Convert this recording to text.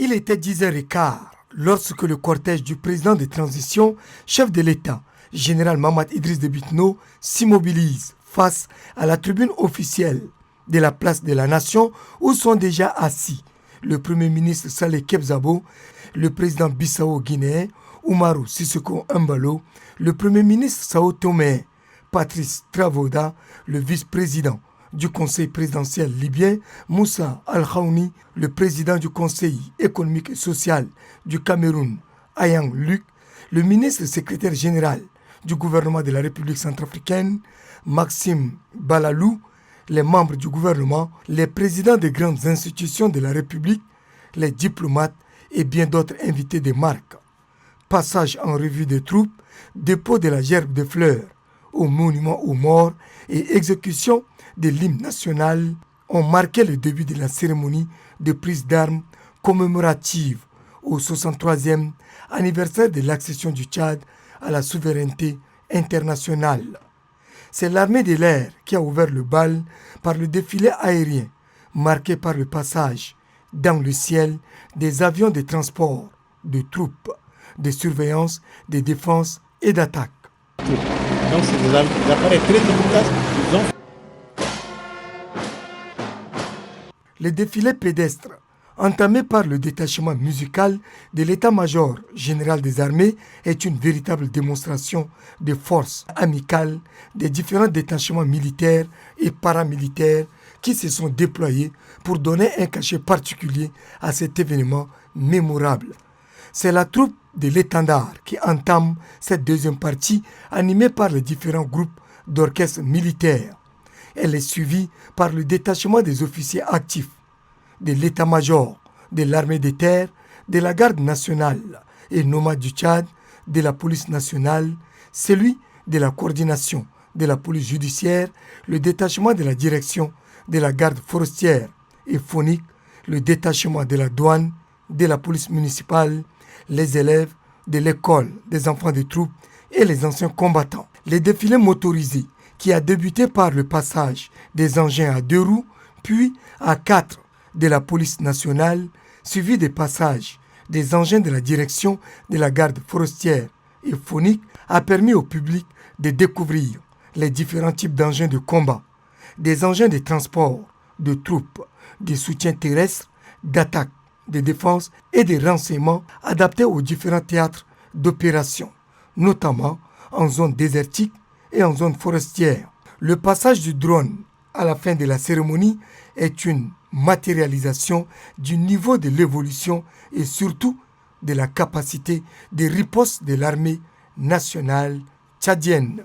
Il était 10h15 lorsque le cortège du président de transition, chef de l'État, général Mahamat Idriss Déby Itno, s'immobilise face à la tribune officielle de la place de la Nation où sont déjà assis le Premier ministre Saleh Kebzabo, le président bissau-guinéen Umaru Sissoko Embalo, le Premier ministre Sao Tomé Patrice Travoda, le vice-président du Conseil présidentiel libyen, Moussa Al-Khaouni, le président du Conseil économique et social du Cameroun, Ayang Luc, le ministre secrétaire général du gouvernement de la République centrafricaine, Maxime Balalou, les membres du gouvernement, les présidents des grandes institutions de la République, les diplomates et bien d'autres invités de marque. Passage en revue des troupes, dépôt de la gerbe de fleurs au monument aux morts et exécution de l'hymne national ont marqué le début de la cérémonie de prise d'armes commémorative au 63e anniversaire de l'accession du Tchad à la souveraineté internationale. C'est l'armée de l'air qui a ouvert le bal par le défilé aérien, marqué par le passage dans le ciel des avions de transport, de troupes, de surveillance, de défense et d'attaque. Donc c'est des appareils très efficaces. Le défilé pédestre, entamé par le détachement musical de l'état-major général des armées, est une véritable démonstration de force amicale des différents détachements militaires et paramilitaires qui se sont déployés pour donner un cachet particulier à cet événement mémorable. C'est la troupe de l'étendard qui entame cette deuxième partie animée par les différents groupes d'orchestres militaires. Elle est suivie par le détachement des officiers actifs, de l'état-major, de l'armée de terre, de la garde nationale et nomade du Tchad, de la police nationale, celui de la coordination de la police judiciaire, le détachement de la direction de la garde forestière et faunique, le détachement de la douane, de la police municipale, les élèves de l'école des enfants des troupes et les anciens combattants. Les défilés motorisés qui a débuté par le passage des engins à 2 roues, puis à 4 de la police nationale, suivi des passages des engins de la direction de la garde forestière et faunique, a permis au public de découvrir les différents types d'engins de combat, des engins de transport, de troupes, de soutien terrestre, d'attaque, de défense et de renseignements adaptés aux différents théâtres d'opération, notamment en zone désertique et en zone forestière. Le passage du drone à la fin de la cérémonie est une matérialisation du niveau de l'évolution et surtout de la capacité de riposte de l'armée nationale tchadienne.